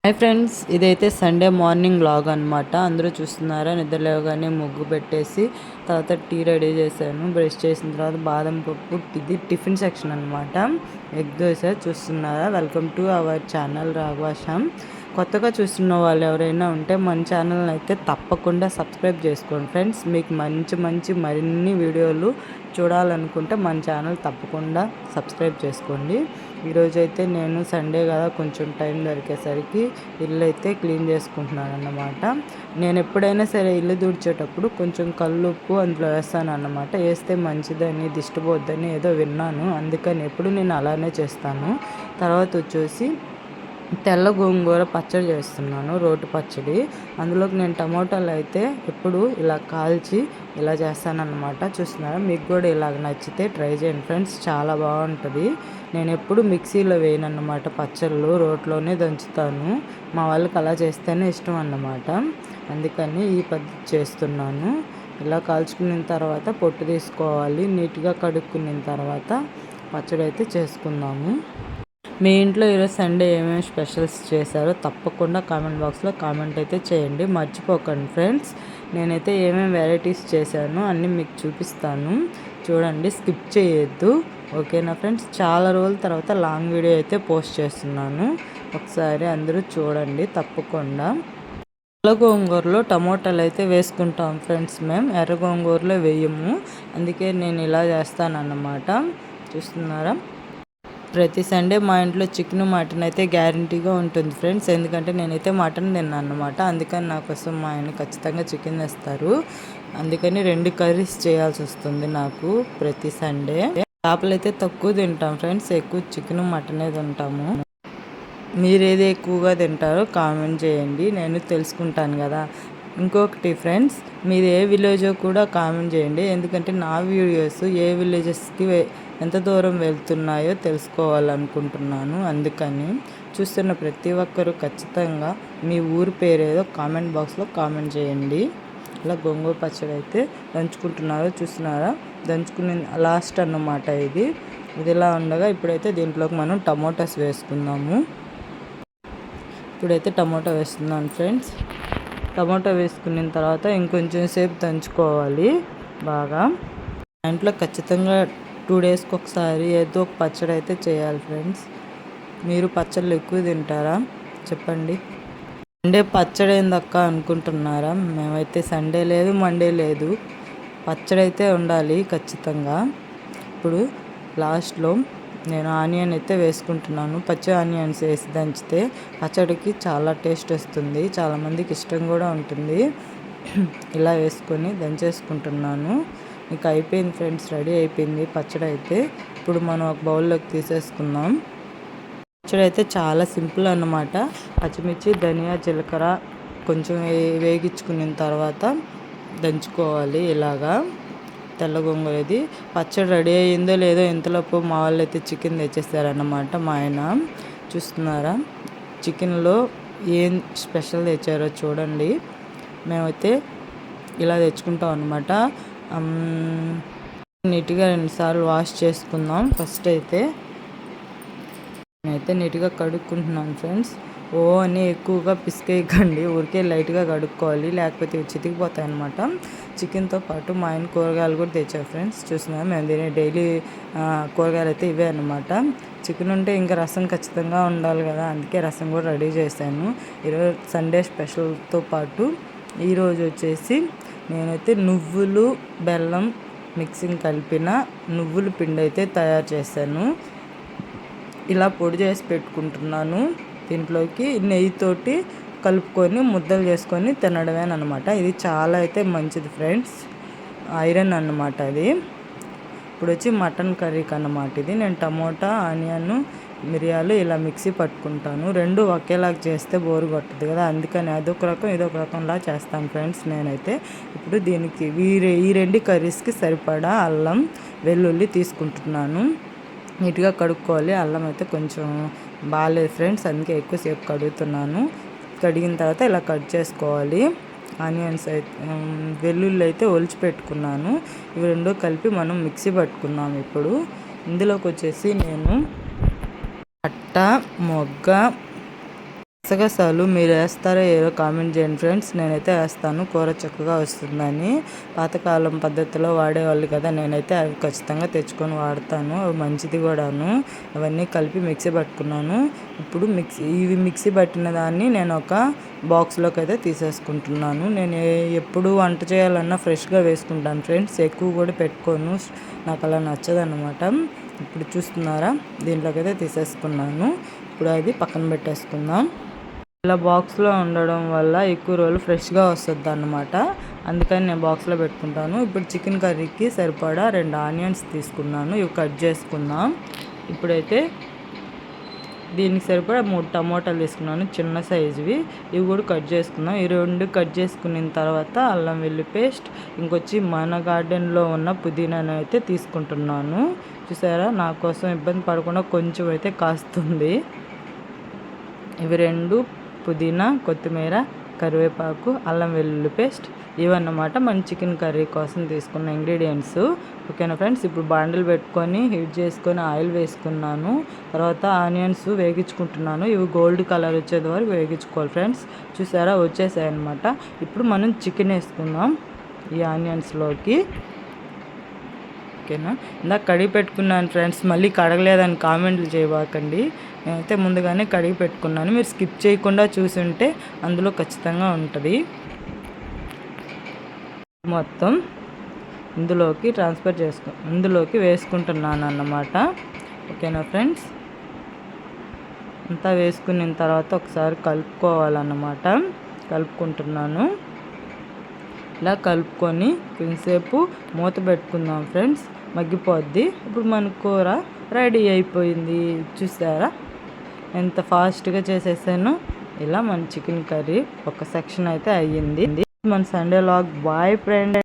Hi friends, ఇదైతే Sunday morning vlog అనమాట. అందరూ చూస్తున్నారా? నిద్ర లేవగానే ముగ్గు పెట్టేసి తర్వాత టీ రెడీ చేశాను. బ్రష్ చేసిన తర్వాత బాదం పప్పు, ఇది టిఫిన్ సెక్షన్ అనమాట. ఎగ్ దోశ చూస్తున్నారా? Welcome to our channel Raghavasham. కొత్తగా చూస్తున్న వాళ్ళు ఎవరైనా ఉంటే మన ఛానల్ని అయితే తప్పకుండా సబ్స్క్రైబ్ చేసుకోండి ఫ్రెండ్స్. మీకు మంచి మరిన్ని వీడియోలు చూడాలనుకుంటే మన ఛానల్ తప్పకుండా సబ్స్క్రైబ్ చేసుకోండి. ఈరోజు అయితే నేను సండే కదా కొంచెం టైం దొరికేసరికి ఇల్లు అయితే క్లీన్ చేసుకుంటున్నాను అన్నమాట. నేను ఎప్పుడైనా సరే ఇల్లు తుడిచేటప్పుడు కొంచెం కల్లుప్పు అందులో వేస్తాను అన్నమాట. వేస్తే మంచిదని దిష్టిపోద్దని ఏదో విన్నాను, అందుకని ఎప్పుడు నేను అలానే చేస్తాను. తర్వాత వచ్చేసి తెల్ల గోంగూర పచ్చడి చేస్తున్నాను, రోటి పచ్చడి. అందులోకి నేను టమోటాలు అయితే ఎప్పుడు ఇలా కాల్చి ఇలా చేస్తానన్నమాట. చూస్తున్నారా? మీకు కూడా ఇలాగ నచ్చితే ట్రై చేయండి ఫ్రెండ్స్, చాలా బాగుంటుంది. నేను ఎప్పుడు మిక్సీలో వేయనన్నమాట, పచ్చళ్ళు రోట్లోనే దంచుతాను. మా వాళ్ళకి అలా చేస్తేనే ఇష్టం అన్నమాట, అందుకని ఈ పద్ధతి చేస్తున్నాను. ఇలా కాల్చుకున్న తర్వాత పొట్టు తీసుకోవాలి, నీట్గా కడుక్కున్న తర్వాత పచ్చడి అయితే చేసుకుందాము. మీ ఇంట్లో ఈరోజు సండే ఏమేమి స్పెషల్స్ చేశారో తప్పకుండా కామెంట్ బాక్స్లో కామెంట్ అయితే చేయండి, మర్చిపోకండి ఫ్రెండ్స్. నేనైతే ఏమేమి వెరైటీస్ చేశానో అన్నీ మీకు చూపిస్తాను, చూడండి, స్కిప్ చేయొద్దు. ఓకేనా ఫ్రెండ్స్? చాలా రోజుల తర్వాత లాంగ్ వీడియో అయితే పోస్ట్ చేస్తున్నాను, ఒకసారి అందరూ చూడండి తప్పకుండా. ఎర్ర గోంగూరలో టమోటాలు అయితే వేసుకుంటాం ఫ్రెండ్స్, మేము ఎర్ర గోంగూరలో వేయము, అందుకే నేను ఇలా చేస్తానన్నమాట. చూస్తున్నారా? ప్రతి సండే మా ఇంట్లో చికెన్ మటన్ అయితే గ్యారంటీగా ఉంటుంది ఫ్రెండ్స్, ఎందుకంటే నేనైతే మటన్ తిన్నాను అన్నమాట. అందుకని నా కోసం మా ఆయన ఖచ్చితంగా చికెన్ తెస్తారు, అందుకని 2 కర్రీస్ చేయాల్సి వస్తుంది నాకు ప్రతి సండే. చేపలు అయితే తక్కువ తింటాం ఫ్రెండ్స్, ఎక్కువ చికెన్ మటనే తింటాము. మీరు ఏది ఎక్కువగా తింటారో కామెంట్ చేయండి, నేను తెలుసుకుంటాను కదా. ఇంకొకటి ఫ్రెండ్స్, మీది ఏ విలేజో కూడా కామెంట్ చేయండి, ఎందుకంటే నా వీడియోస్ ఏ విలేజెస్కి ఎంత దూరం వెళ్తున్నాయో తెలుసుకోవాలనుకుంటున్నాను. అందుకని చూస్తున్న ప్రతి ఒక్కరూ ఖచ్చితంగా మీ ఊరి పేరేదో కామెంట్ బాక్స్లో కామెంట్ చేయండి. ఇలా గోంగూర పచ్చడి అయితే దంచుకుంటున్నారో చూస్తున్నారా? దంచుకుని లాస్ట్ అన్నమాట ఇది ఇలా ఉండగా ఇప్పుడైతే దీంట్లోకి మనం టమోటాస్ వేసుకుందాము. ఇప్పుడైతే టమోటా వేస్తున్నాను ఫ్రెండ్స్. టమోటా వేసుకున్న తర్వాత ఇంకొంచెం సేపు దంచుకోవాలి బాగా. ఇంట్లో ఖచ్చితంగా 2 డేస్కి ఒకసారి ఏదో ఒక పచ్చడి అయితే చేయాలి ఫ్రెండ్స్. మీరు పచ్చళ్ళు ఎక్కువ తింటారా చెప్పండి? సండే పచ్చడి ఏందక్క అనుకుంటున్నారా? మేమైతే సండే లేదు మండే లేదు, పచ్చడి అయితే ఉండాలి ఖచ్చితంగా. ఇప్పుడు లాస్ట్లో నేను ఆనియన్ అయితే వేసుకుంటున్నాను. పచ్చి ఆనియన్స్ వేసి దంచితే పచ్చడికి చాలా టేస్ట్ వస్తుంది, చాలామందికి ఇష్టం కూడా ఉంటుంది. ఇలా వేసుకొని దంచేసుకుంటున్నాను. ఇంకా అయిపోయింది ఫ్రెండ్స్, రెడీ అయిపోయింది పచ్చడి అయితే. ఇప్పుడు మనం ఒక బౌల్లోకి తీసేసుకుందాం. పచ్చడి అయితే చాలా సింపుల్ అన్నమాట. పచ్చిమిర్చి, ధనియా, జీలకర్ర కొంచెం వేగించుకున్న తర్వాత దంచుకోవాలి ఇలాగా. తెల్ల గోంగూర ఇది పచ్చడి రెడీ అయ్యిందో లేదో ఇంతలోపు మా వాళ్ళు అయితే చికెన్ తెచ్చేస్తారన్నమాట. మా ఆయన చూస్తున్నారా? చికెన్లో ఏం స్పెషల్ తెచ్చారో చూడండి. మేమైతే ఇలా తెచ్చుకుంటాం అన్నమాట. నీట్గా 2 సార్లు వాష్ చేసుకుందాం. ఫస్ట్ అయితే నేనైతే నీట్గా కడుక్కుంటున్నాను ఫ్రెండ్స్. అని ఎక్కువగా పిసికేయకండి, ఊరికే లైట్గా కడుక్కోవాలి, లేకపోతే చితికిపోతాయి అనమాట. చికెన్తో పాటు మా ఆయన కూరగాయలు కూడా తెచ్చారు ఫ్రెండ్స్. చూస్తున్నాం, మేము తినే డైలీ కూరగాయలు అయితే ఇవే అనమాట. చికెన్ ఉంటే ఇంకా రసం ఖచ్చితంగా ఉండాలి కదా, అందుకే రసం కూడా రెడీ చేశాను. ఈరోజు సండే స్పెషల్తో పాటు ఈరోజు వచ్చేసి నేనైతే నువ్వులు బెల్లం మిక్సింగ్ కలిపిన నువ్వుల పిండి అయితే తయారు చేశాను. ఇలా పొడి చేసి పెట్టుకుంటున్నాను. దీంట్లోకి నెయ్యితోటి కలుపుకొని ముద్దలు చేసుకొని తినడమేనమాట. ఇది చాలా అయితే మంచిది ఫ్రెండ్స్, ఐరన్ అన్నమాట అది. ఇప్పుడు వచ్చి మటన్ కర్రీకి అన్నమాట ఇది. నేను టమోటా, ఆనియన్, మిరియాలు ఇలా మిక్సీ పట్టుకుంటాను. 2 ఒకేలాగా చేస్తే బోరు కొట్టదు కదా, అందుకని అదొక రకం ఇదొక రకంలా చేస్తాను ఫ్రెండ్స్ నేనైతే. ఇప్పుడు దీనికి ఈ 2 కర్రీస్కి సరిపడా అల్లం, వెల్లుల్లి తీసుకుంటున్నాను. నీట్గా కడుక్కోవాలి. అల్లం అయితే కొంచెం బాగాలేదు ఫ్రెండ్స్, అందుకే ఎక్కువసేపు కడుగుతున్నాను. కడిగిన తర్వాత ఇలా కట్ చేసుకోవాలి. ఆనియన్స్ అయితే, వెల్లుల్లి అయితే ఒలిచి పెట్టుకున్నాను. ఇవి 2 కలిపి మనం మిక్సీ పట్టుకున్నాం. ఇప్పుడు ఇందులోకి వచ్చేసి నేను పట్ట, మొగ్గ, గసగసాలు మీరు వేస్తారో ఏదో కామెంట్ చేయండి ఫ్రెండ్స్. నేనైతే వేస్తాను, కూర చక్కగా వస్తుందని. పాతకాలం పద్ధతిలో వాడేవాళ్ళు కదా, నేనైతే అవి ఖచ్చితంగా తెచ్చుకొని వాడతాను. అవి మంచిది కూడాను. అవన్నీ కలిపి మిక్సీ పట్టుకున్నాను. ఇప్పుడు ఇవి మిక్సీ పట్టిన దాన్ని నేను ఒక బాక్స్లోకి అయితే తీసేసుకుంటున్నాను. నేను ఎప్పుడు వంట చేయాలన్నా ఫ్రెష్గా వేసుకుంటాను ఫ్రెండ్స్, ఎక్కువ కూడా పెట్టుకోను, నాకు అలా నచ్చదన్నమాట. ఇప్పుడు చూస్తున్నారా, దీంట్లోకి అయితే తీసేసుకున్నాను. ఇప్పుడు అది పక్కన పెట్టేసుకుందాం. ఇలా బాక్స్లో ఉండడం వల్ల ఎక్కువ రోజులు ఫ్రెష్గా వస్తుంది అన్నమాట. అందుకని నేను బాక్స్లో పెట్టుకుంటాను. ఇప్పుడు చికెన్ కర్రీకి సరిపడా 2 ఆనియన్స్ తీసుకున్నాను, ఇవి కట్ చేసుకుందాం. ఇప్పుడైతే దీనికి సరిపడా 3 టమోటాలు తీసుకున్నాను, చిన్న సైజువి. ఇవి కూడా కట్ చేసుకుందాం. ఈ 2 కట్ చేసుకున్న తర్వాత అల్లం వెల్లుల్లి పేస్ట్, ఇంకొచ్చి మన గార్డెన్లో ఉన్న పుదీనాను అయితే తీసుకుంటున్నాను. చూసారా, నా కోసం ఇబ్బంది పడకుండా కొంచెం అయితే కాస్తుంది. ఇవి 2 పుదీనా, కొత్తిమీర, కరివేపాకు, అల్లం వెల్లుల్లి పేస్ట్, ఇవన్నమాట మన చికెన్ కర్రీ కోసం తీసుకున్న ఇంగ్రీడియంట్స్. ఓకేనా ఫ్రెండ్స్. ఇప్పుడు బాండిల్ పెట్టుకొని హీట్ చేసుకొని ఆయిల్ వేసుకున్నాను. తర్వాత ఆనియన్స్ వేగించుకుంటున్నాను. ఇవి గోల్డ్ కలర్ వచ్చేది వరకు వేగించుకోవాలి ఫ్రెండ్స్. చూసారా, వచ్చేసాయి అన్నమాట. ఇప్పుడు మనం చికెన్ వేసుకుందాం ఈ ఆనియన్స్లోకి. ఓకేనా, ఇందాక కడిగి పెట్టుకున్నాను ఫ్రెండ్స్, మళ్ళీ కడగలేదని కామెంట్లు చేయబాకండి. నేనైతే ముందుగానే కడిగి పెట్టుకున్నాను, మీరు స్కిప్ చేయకుండా చూసి ఉంటే అందులో ఖచ్చితంగా ఉంటుంది. మొత్తం ఇందులోకి వేసుకుంటున్నాను అన్నమాట. ఓకేనా ఫ్రెండ్స్. అంతా వేసుకున్న తర్వాత ఒకసారి కలుపుకోవాలన్నమాట. కలుపుకుంటున్నాను. ఇలా కలుపుకొని కొంచెంసేపు మూత పెట్టుకుందాం ఫ్రెండ్స్, మగ్గిపోద్ది. ఇప్పుడు మన కూర రెడీ అయిపోయింది. చూసారా ఎంత ఫాస్ట్గా చేసేసాను. ఇలా మన చికెన్ కర్రీ ఒక సెక్షన్ అయితే అయ్యింది. మన సండే వ్లాగ్. Boy friend.